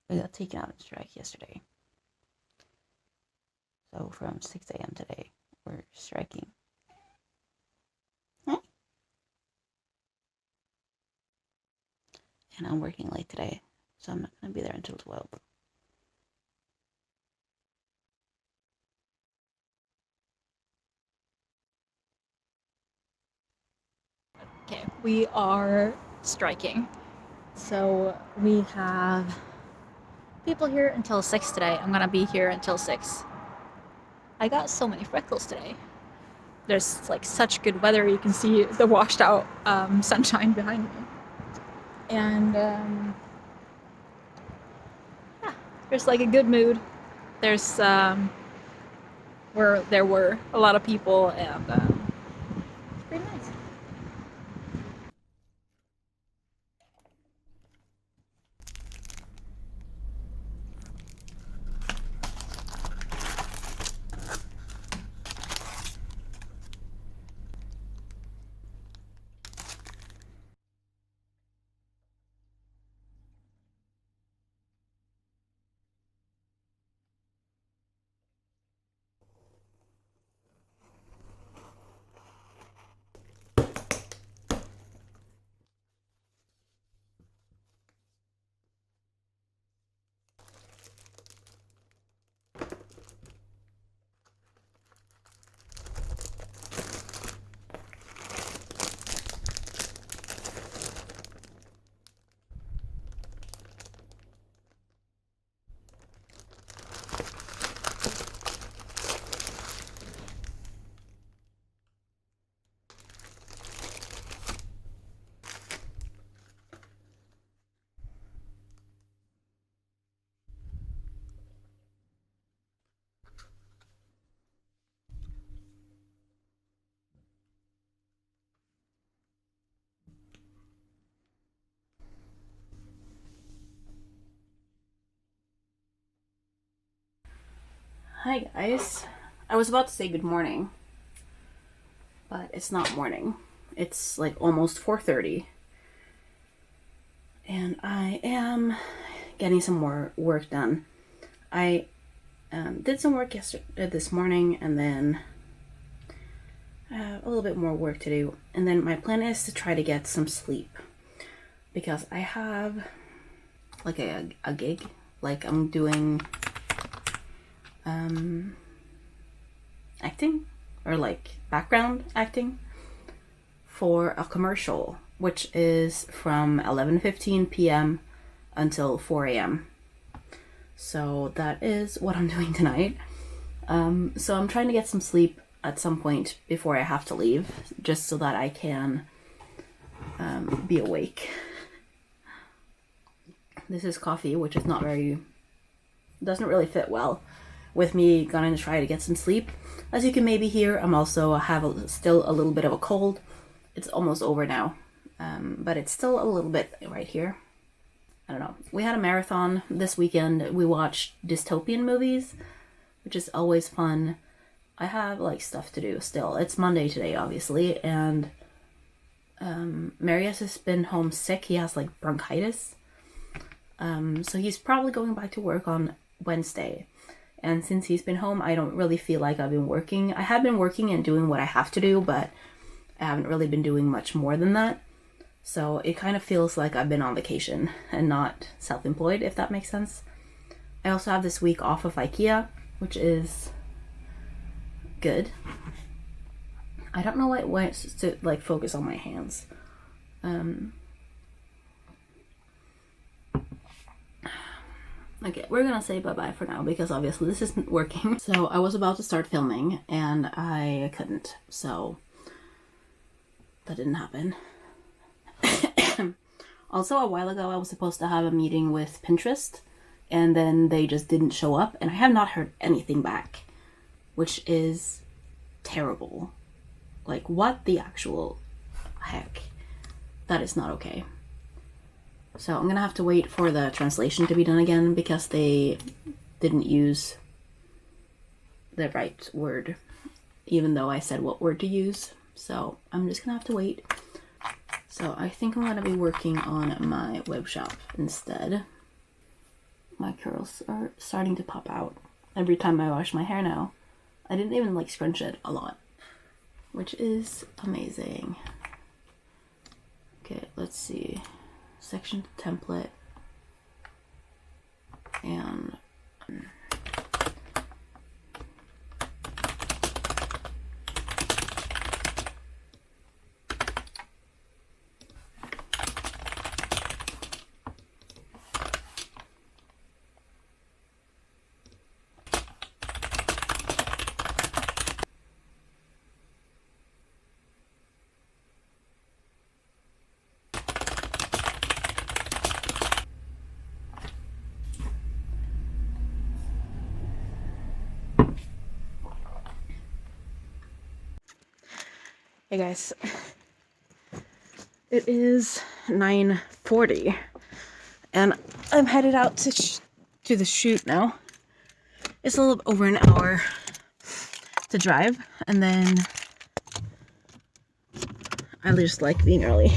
we got taken out on strike yesterday. So from 6 a.m. today, we're striking. And I'm working late today, so I'm not going to be there until 12. Okay, we are striking. So we have people here until 6 today. I'm gonna be here until 6. I got so many freckles today. There's like such good weather. You can see the washed out sunshine behind me. And yeah, there's like a good mood. There's where there were a lot of people, and it's pretty nice. Hi guys. I was about to say good morning, but it's not morning. It's like almost 4:30. And I am getting some more work done. I did some work yesterday, this morning, and then a little bit more work to do. And then my plan is to try to get some sleep because I have like a gig, like I'm doing acting or like background acting for a commercial, which is from 11:15 p.m. until 4 a.m. So that is what I'm doing tonight. So I'm trying to get some sleep at some point before I have to leave, just so that I can be awake. This is coffee, which is not very, doesn't really fit well with me going to try to get some sleep. As you can maybe hear, I'm also still a little bit of a cold. It's almost over now, but it's still a little bit right here. I don't know. We had a marathon this weekend. We watched dystopian movies, which is always fun. I have like stuff to do still. It's Monday today, obviously, and Marius has been home sick. He has like bronchitis, so he's probably going back to work on Wednesday. And since he's been home, I don't really feel like I've been working. I have been working and doing what I have to do, but I haven't really been doing much more than that. So it kind of feels like I've been on vacation and not self-employed, if that makes sense. I also have this week off of IKEA, which is good. I don't know why it's to like focus on my hands. Okay, we're gonna say bye-bye for now because obviously this isn't working. So I was about to start filming and I couldn't, so that didn't happen. Also, a while ago I was supposed to have a meeting with Pinterest and then they just didn't show up and I have not heard anything back, which is terrible. Like, what the actual heck? That is not okay. So I'm gonna have to wait for the translation to be done again because they didn't use the right word, even though I said what word to use. So I'm just gonna have to wait. So I think I'm gonna be working on my web shop instead. My curls are starting to pop out every time I wash my hair now. I didn't even like scrunch it a lot, which is amazing. Okay, let's see. Section template and hey guys, it is 9:40 and I'm headed out to the shoot now. It's a little over an hour to drive, and then I just like being early.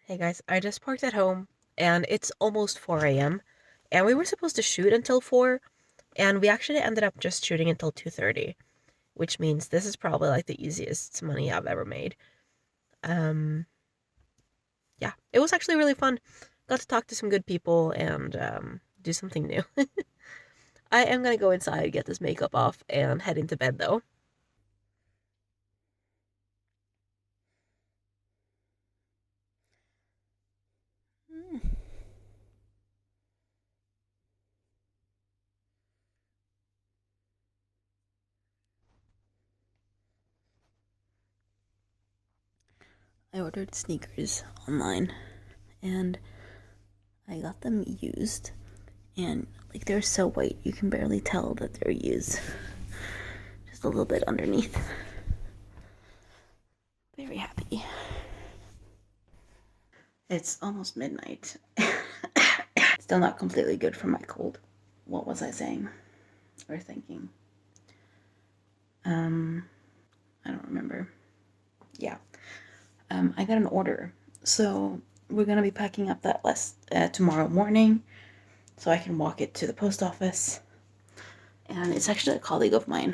Hey guys, I just parked at home and it's almost 4 a.m. and we were supposed to shoot until 4, and we actually ended up just shooting until 2:30, which means this is probably like the easiest money I've ever made. Yeah, it was actually really fun. Got to talk to some good people and do something new. I am gonna go inside, get this makeup off, and head into bed though. I ordered sneakers online and I got them used, and like they're so white you can barely tell that they're used. Just a little bit underneath. Very happy. It's almost midnight. Still not completely good for my cold. What was I saying or thinking? I don't remember. Yeah. I got an order. So we're gonna be packing up that list tomorrow morning so I can walk it to the post office. And it's actually a colleague of mine.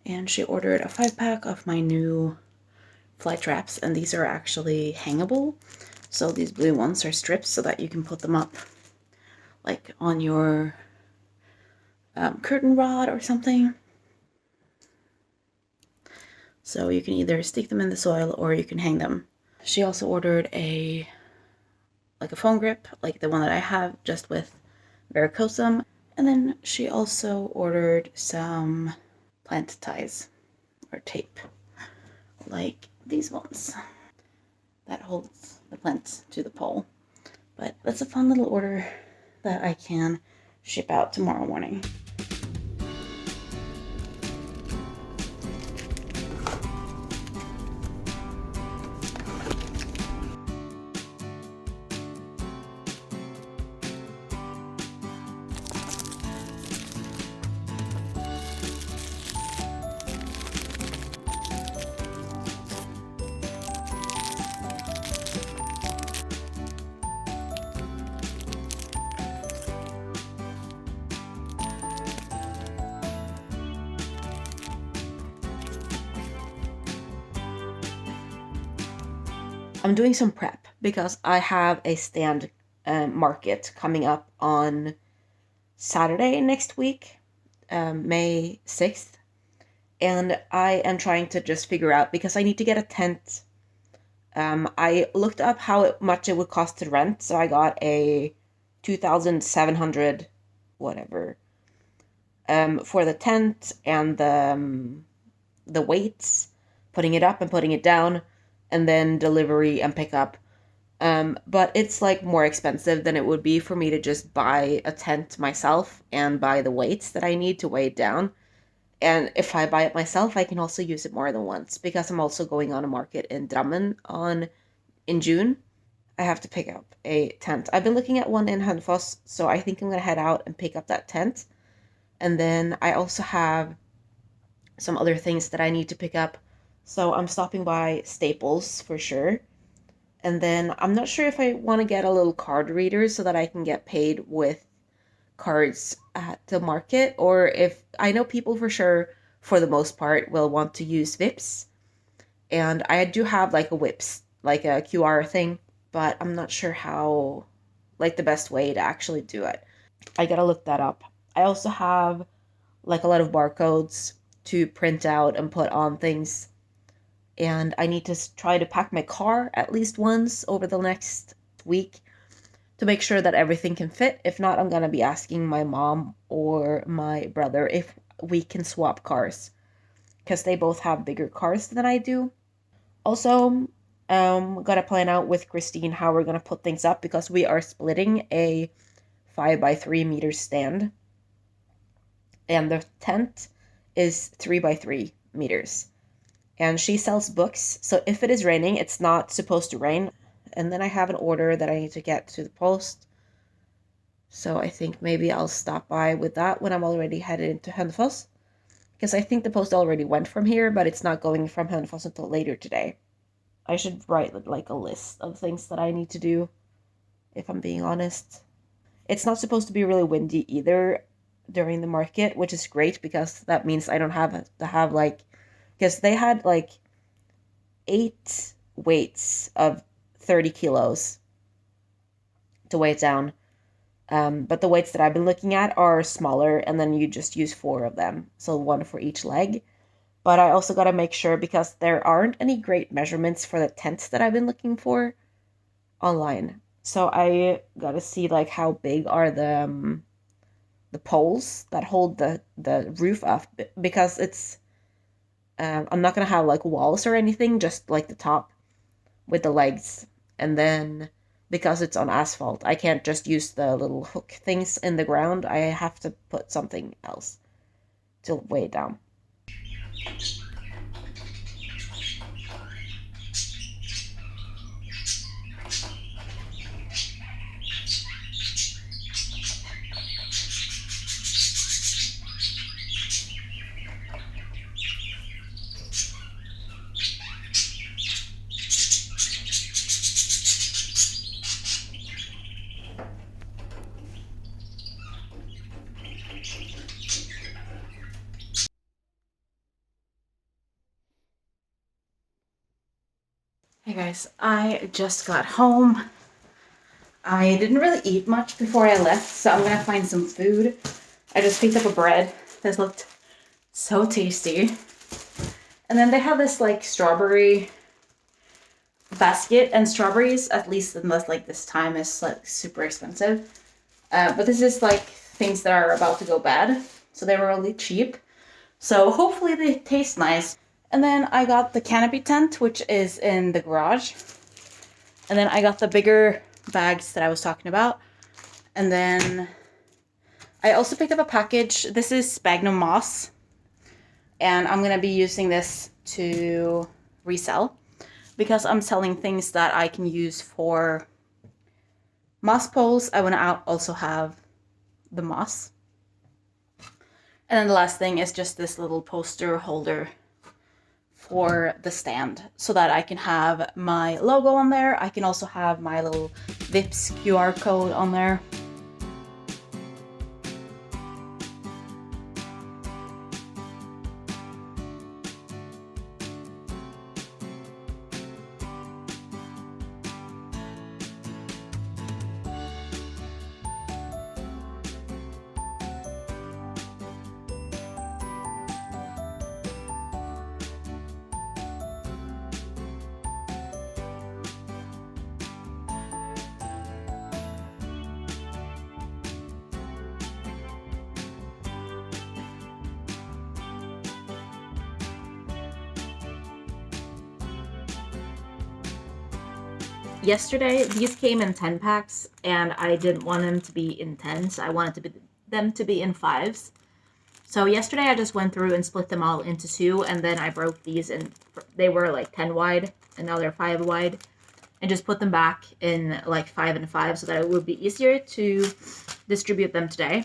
And she ordered a 5-pack of my new fly traps, and these are actually hangable. So these blue ones are strips so that you can put them up like on your curtain rod or something. So you can either stick them in the soil or you can hang them. She also ordered a phone grip, like the one that I have, just with varicosum. And then she also ordered some plant ties or tape, like these ones that holds the plant to the pole. But that's a fun little order that I can ship out tomorrow morning. I'm doing some prep because I have a stand market coming up on Saturday next week, May 6th. And I am trying to just figure out, because I need to get a tent. I looked up how much it would cost to rent, so I got a 2,700 whatever for the tent and the weights, putting it up and putting it down, and then delivery and pickup. But it's like more expensive than it would be for me to just buy a tent myself and buy the weights that I need to weigh it down. And if I buy it myself, I can also use it more than once, because I'm also going on a market in Drammen in June. I have to pick up a tent. I've been looking at one in Hønefoss, so I think I'm gonna head out and pick up that tent. And then I also have some other things that I need to pick up. So I'm stopping by Staples for sure. And then I'm not sure if I want to get a little card reader so that I can get paid with cards at the market, or if I know people for sure, for the most part, will want to use Vips. And I do have like a Whips, like a QR thing, but I'm not sure how, like the best way to actually do it. I gotta look that up. I also have like a lot of barcodes to print out and put on things. And I need to try to pack my car at least once over the next week to make sure that everything can fit. If not, I'm gonna be asking my mom or my brother if we can swap cars because they both have bigger cars than I do. Also, gotta plan out with Christine how we're gonna put things up because we are splitting a 5 by 3 meter stand, and the tent is 3 by 3 meters. And she sells books, so if it is raining, it's not supposed to rain. And then I have an order that I need to get to the post. So I think maybe I'll stop by with that when I'm already headed into Hönefoss. Because I think the post already went from here, but it's not going from Hönefoss until later today. I should write like a list of things that I need to do, if I'm being honest. It's not supposed to be really windy either during the market, which is great because that means I don't have to have like, because they had like 8 weights of 30 kilos to weigh it down. But the weights that I've been looking at are smaller, and then you just use 4 of them, so 1 for each leg. But I also got to make sure, because there aren't any great measurements for the tents that I've been looking for online. So I got to see like how big are the poles that hold the roof up, because it's I'm not gonna have like walls or anything, just like the top with the legs. And then because it's on asphalt, I can't just use the little hook things in the ground. I have to put something else to weigh it down. Hey guys, I just got home. I didn't really eat much before I left, so I'm gonna find some food. I just picked up a bread. This looked so tasty. And then they have this like strawberry basket, and strawberries, at least in this time, is like super expensive. But this is like things that are about to go bad, so they were really cheap. So hopefully they taste nice. And then I got the canopy tent, which is in the garage. And then I got the bigger bags that I was talking about. And then I also picked up a package. This is sphagnum moss. And I'm going to be using this to resell, because I'm selling things that I can use for moss poles. I want to also have the moss. And then the last thing is just this little poster holder for the stand, so that I can have my logo on there. I can also have my little Vips QR code on there. Yesterday, these came in 10 packs, and I didn't want them to be in 10s. I wanted them to be in 5s. So yesterday I just went through and split them all into 2, and then I broke these, and they were like 10 wide, and now they're 5 wide, and just put them back in like 5 and 5 so that it would be easier to distribute them today.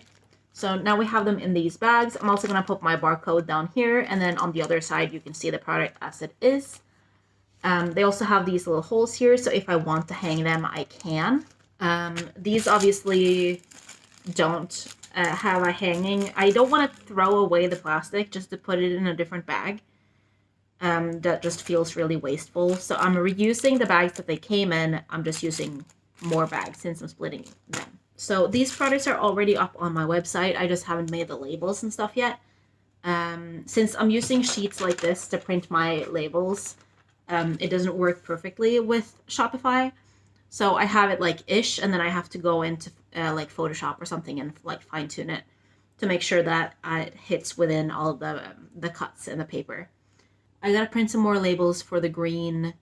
So now we have them in these bags. I'm also going to put my barcode down here, and then on the other side you can see the product as it is. They also have these little holes here, so if I want to hang them, I can. These obviously don't have a hanging. I don't want to throw away the plastic just to put it in a different bag. That just feels really wasteful. So I'm reusing the bags that they came in. I'm just using more bags since I'm splitting them. So these products are already up on my website. I just haven't made the labels and stuff yet. Since I'm using sheets like this to print my labels, it doesn't work perfectly with Shopify. So I have it like ish, and then I have to go into like Photoshop or something and like fine tune it to make sure that it hits within all the cuts in the paper. I gotta print some more labels for the green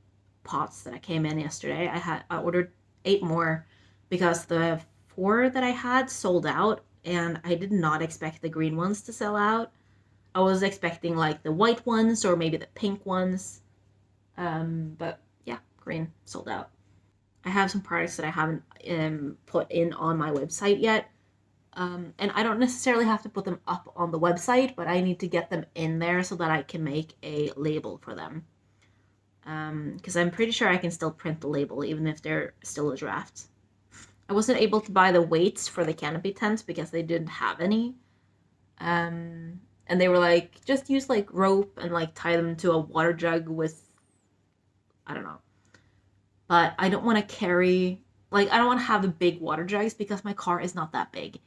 pots that I came in yesterday. I ordered 8 more because the 4 that I had sold out, and I did not expect the green ones to sell out. I was expecting like the white ones or maybe the pink ones. But yeah, green sold out. I have some products that I haven't put in on my website yet. And I don't necessarily have to put them up on the website, but I need to get them in there so that I can make a label for them. Because I'm pretty sure I can still print the label even if they're still a draft. I wasn't able to buy the weights for the canopy tents because they didn't have any. And they were like, just use like rope and like tie them to a water jug with, I don't know. But I don't want to carry, like, I don't want to have the big water jugs because my car is not that big.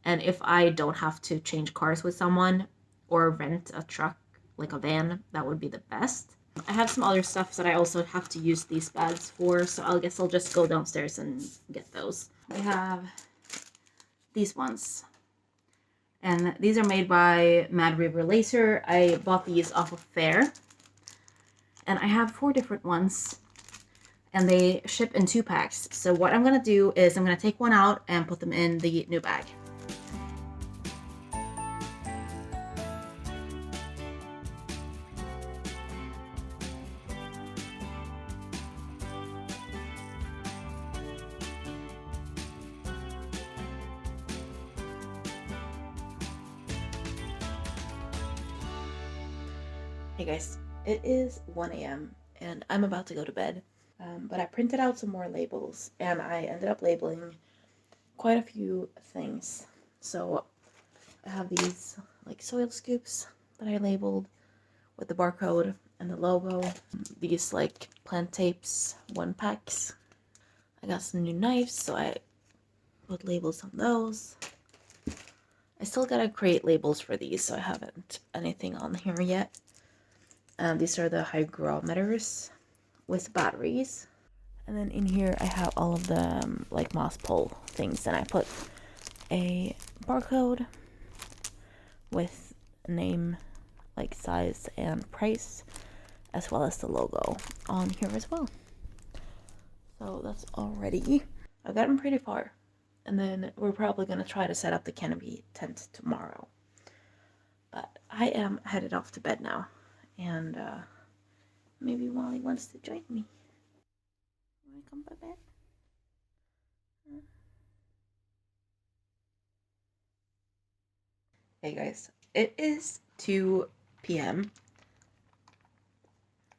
And if I don't have to change cars with someone or rent a truck, like a van, that would be the best. I have some other stuff that I also have to use these bags for, so I guess I'll just go downstairs and get those. I have these ones. And these are made by Mad River Laser. I bought these off of Fair. And I have 4 different ones. And they ship in 2 packs. So what I'm going to do is I'm going to take one out and put them in the new bag. Hey guys, it is 1 a.m. and I'm about to go to bed. But I printed out some more labels and I ended up labeling quite a few things. So I have these like soil scoops that I labeled with the barcode and the logo. These like plant tapes, 1 packs. I got some new knives, so I put labels on those. I still gotta create labels for these, so I haven't anything on here yet. These are the hygrometers with batteries. And then in here I have all of the like moss pole things, and I put a barcode with name, like size and price, as well as the logo on here as well. So that's already, I've gotten pretty far. And then we're probably going to try to set up the canopy tent tomorrow. But I am headed off to bed now. And maybe Wally wants to join me. You want to come by bed? Hey guys, it is 2 p.m.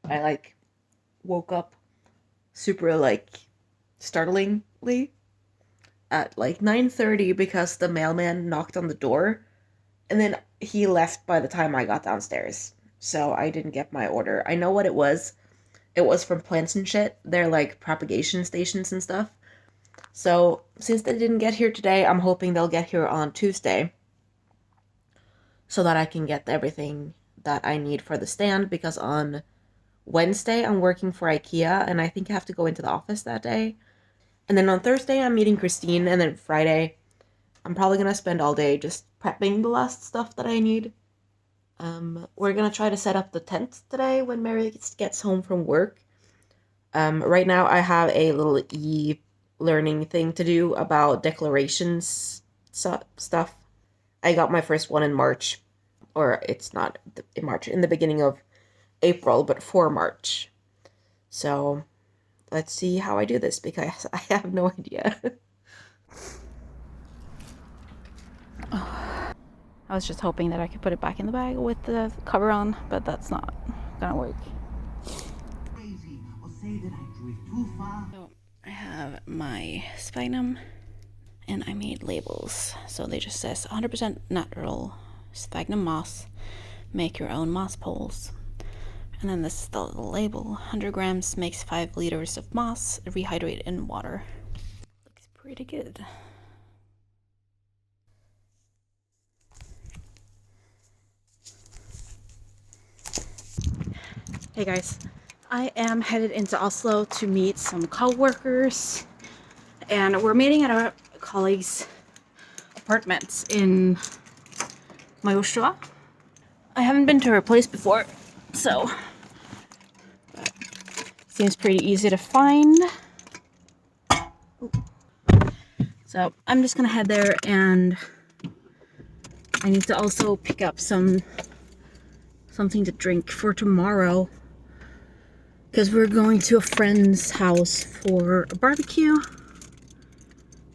I like woke up super like startlingly at like 9:30 because the mailman knocked on the door, and then he left by the time I got downstairs. So I didn't get my order. I know what it was. It was from Plants and Shit. They're like propagation stations and stuff. So since they didn't get here today, I'm hoping they'll get here on Tuesday so that I can get everything that I need for the stand, because on Wednesday I'm working for IKEA and I think I have to go into the office that day. And then on Thursday I'm meeting Christine, and then Friday I'm probably gonna spend all day just prepping the last stuff that I need. We're gonna try to set up the tent today when Mary gets home from work. Right now I have a little e-learning thing to do about declarations stuff. I got my first one in March, or it's not in March, in the beginning of April, but for March. So let's see how I do this, because I have no idea. I was just hoping that I could put it back in the bag with the cover on, but that's not gonna work. say that I drove too far. So I have my sphagnum and I made labels. So they just says 100% natural sphagnum moss. Make your own moss poles. And then this is the label. 100 grams makes 5 liters of moss, rehydrate in water. Looks pretty good. Hey guys, I am headed into Oslo to meet some co-workers, and we're meeting at our colleagues' apartments in Majorstua. I haven't been to her place before, so seems pretty easy to find. So I'm just gonna head there, and I need to also pick up something to drink for tomorrow, because we're going to a friend's house for a barbecue,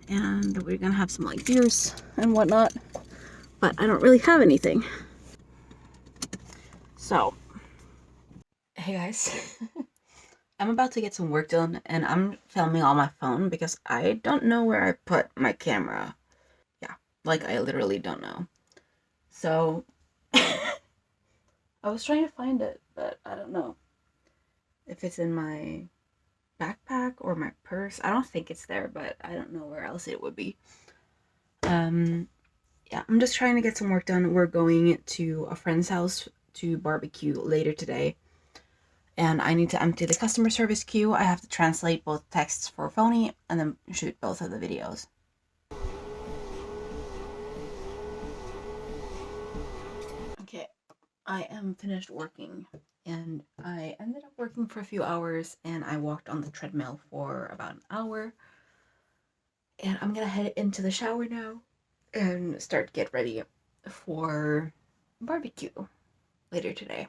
and we're gonna have some like beers and whatnot, but I don't really have anything. So, hey guys, I'm about to get some work done, and I'm filming on my phone because I don't know where I put my camera. Yeah, like I literally don't know. So, I was trying to find it, but I don't know if it's in my backpack or my purse. I don't think it's there, but I don't know where else it would be. Yeah, I'm just trying to get some work done. We're going to a friend's house to barbecue later today, and I need to empty the customer service queue. I have to translate both texts for phony and then shoot both of the videos. Okay, I am finished working, and I ended up working for a few hours, and I walked on the treadmill for about an hour, and I'm gonna head into the shower now and start get ready for barbecue later today.